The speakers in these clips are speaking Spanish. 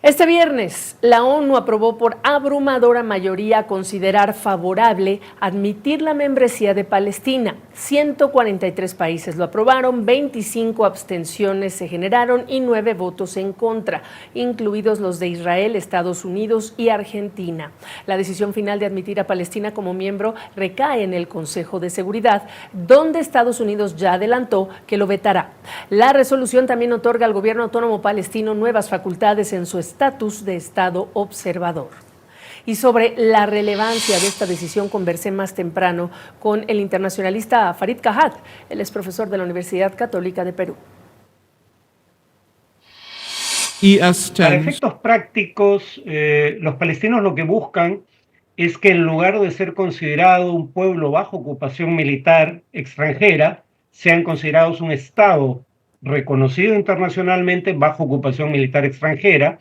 Este viernes, la ONU aprobó por abrumadora mayoría considerar favorable admitir la membresía de Palestina. 143 países lo aprobaron, 25 abstenciones se generaron y 9 votos en contra, incluidos los de Israel, Estados Unidos y Argentina. La decisión final de admitir a Palestina como miembro recae en el Consejo de Seguridad, donde Estados Unidos ya adelantó que lo vetará. La resolución también otorga al gobierno autónomo palestino nuevas facultades en su estatus de Estado observador. Y sobre la relevancia de esta decisión conversé más temprano con el internacionalista Farid Kahat. Él es profesor de la Universidad Católica de Perú. Para efectos prácticos, los palestinos lo que buscan es que en lugar de ser considerado un pueblo bajo ocupación militar extranjera, sean considerados un Estado reconocido internacionalmente bajo ocupación militar extranjera.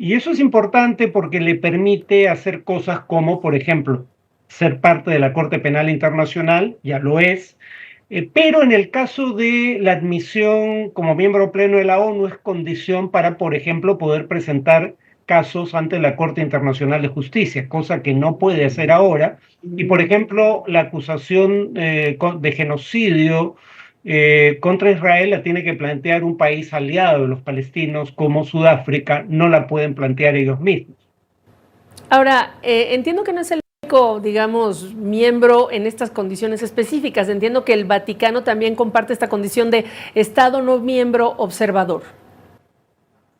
Y eso es importante porque le permite hacer cosas como, por ejemplo, ser parte de la Corte Penal Internacional, ya lo es, pero en el caso de la admisión como miembro pleno de la ONU es condición para, por ejemplo, poder presentar casos ante la Corte Internacional de Justicia, cosa que no puede hacer ahora. Y, por ejemplo, la acusación de genocidio contra Israel la tiene que plantear un país aliado de los palestinos como Sudáfrica, no la pueden plantear ellos mismos. Ahora, entiendo que no es el único, digamos, miembro en estas condiciones específicas. Entiendo que el Vaticano también comparte esta condición de Estado no miembro observador.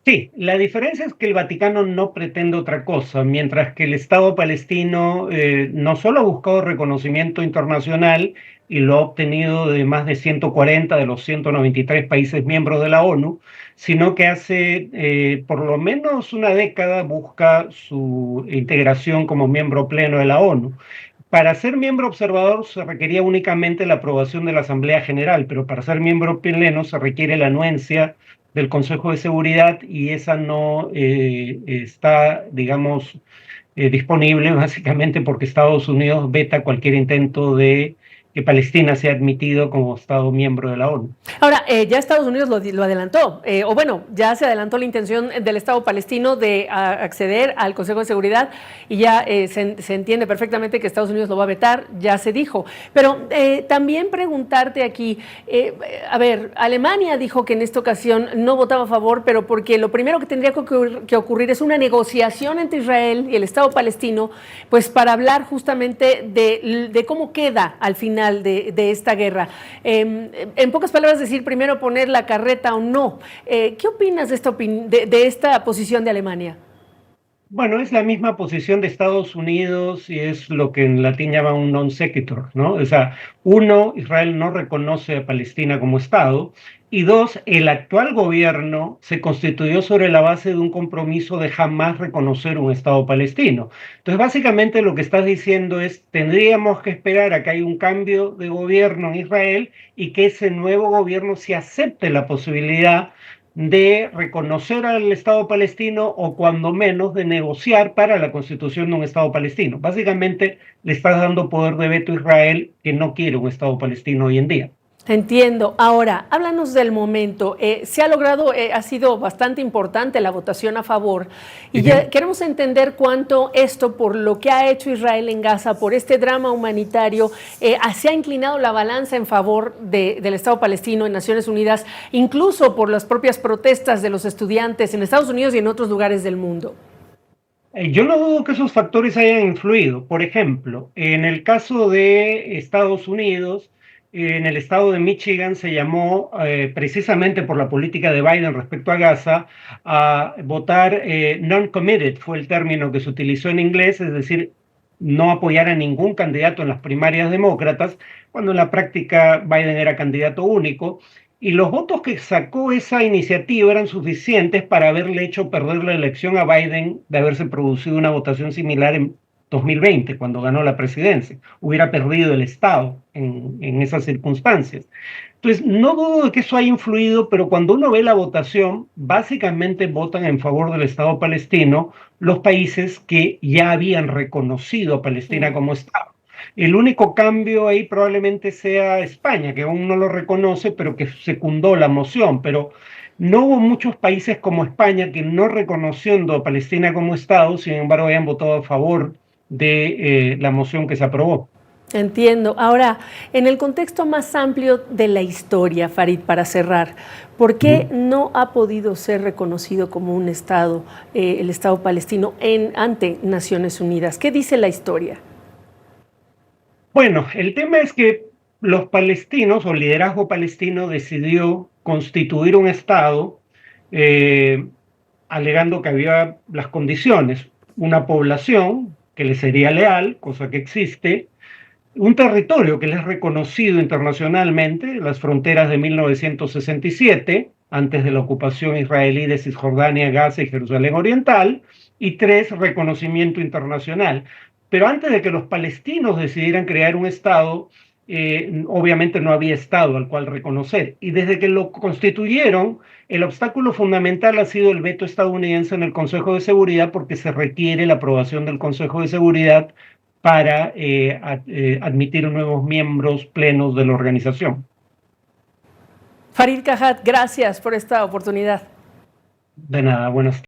Sí, la diferencia es que el Vaticano no pretende otra cosa, mientras que el Estado palestino no solo ha buscado reconocimiento internacional y lo ha obtenido de más de 140 de los 193 países miembros de la ONU, sino que hace por lo menos una década busca su integración como miembro pleno de la ONU. Para ser miembro observador se requería únicamente la aprobación de la Asamblea General, pero para ser miembro pleno se requiere la anuencia del Consejo de Seguridad y esa no está, digamos, disponible básicamente porque Estados Unidos veta cualquier intento de que Palestina sea admitido como Estado miembro de la ONU. Ahora, ya Estados Unidos lo adelantó, o bueno, ya se adelantó la intención del Estado palestino de acceder al Consejo de Seguridad y ya se entiende perfectamente que Estados Unidos lo va a vetar, ya se dijo. Pero también preguntarte aquí, a ver, Alemania dijo que en esta ocasión no votaba a favor, pero porque lo primero que tendría que ocurrir es una negociación entre Israel y el Estado palestino, pues para hablar justamente de cómo queda al final de esta guerra. En pocas palabras, decir primero poner la carreta o no. ¿Qué opinas de esta posición de Alemania? Bueno, es la misma posición de Estados Unidos y es lo que en latín llama un non sequitur, ¿no? O sea, uno, Israel no reconoce a Palestina como Estado, y dos, el actual gobierno se constituyó sobre la base de un compromiso de jamás reconocer un Estado palestino. Entonces, básicamente lo que estás diciendo es, tendríamos que esperar a que haya un cambio de gobierno en Israel y que ese nuevo gobierno se acepte la posibilidad de reconocer al Estado palestino o cuando menos de negociar para la constitución de un Estado palestino. Básicamente le estás dando poder de veto a Israel que no quiere un Estado palestino hoy en día. Entiendo. Ahora, háblanos del momento. Se ha logrado, ha sido bastante importante la votación a favor y ya queremos entender cuánto esto, por lo que ha hecho Israel en Gaza, por este drama humanitario, se ha inclinado la balanza en favor del Estado palestino en Naciones Unidas, incluso por las propias protestas de los estudiantes en Estados Unidos y en otros lugares del mundo. Yo no dudo que esos factores hayan influido. Por ejemplo, en el caso de Estados Unidos, en el estado de Michigan se llamó, precisamente por la política de Biden respecto a Gaza, a votar non-committed, fue el término que se utilizó en inglés, es decir, no apoyar a ningún candidato en las primarias demócratas, cuando en la práctica Biden era candidato único. Y los votos que sacó esa iniciativa eran suficientes para haberle hecho perder la elección a Biden de haberse producido una votación similar en 2020, cuando ganó la presidencia. Hubiera perdido el Estado en esas circunstancias. Entonces, no dudo de que eso haya influido, pero cuando uno ve la votación, básicamente votan en favor del Estado palestino los países que ya habían reconocido a Palestina como Estado. El único cambio ahí probablemente sea España, que aún no lo reconoce, pero que secundó la moción. Pero No hubo muchos países como España que no reconociendo a Palestina como Estado, sin embargo, hayan votado a favor de la moción que se aprobó. Entiendo. Ahora, en el contexto más amplio de la historia, Farid, para cerrar, ¿por qué no ha podido ser reconocido como un Estado, el Estado palestino, ante Naciones Unidas? ¿Qué dice la historia? Bueno, el tema es que los palestinos o el liderazgo palestino decidió constituir un Estado eh, alegando que había las condiciones, una población que le sería leal, cosa que existe, un territorio que les es reconocido internacionalmente, las fronteras de 1967, antes de la ocupación israelí de Cisjordania, Gaza y Jerusalén Oriental, y tres, reconocimiento internacional. Pero antes de que los palestinos decidieran crear un Estado, obviamente no había Estado al cual reconocer. Y desde que lo constituyeron, el obstáculo fundamental ha sido el veto estadounidense en el Consejo de Seguridad, porque se requiere la aprobación del Consejo de Seguridad para admitir nuevos miembros plenos de la organización. Farid Kajat, gracias por esta oportunidad. De nada, buenas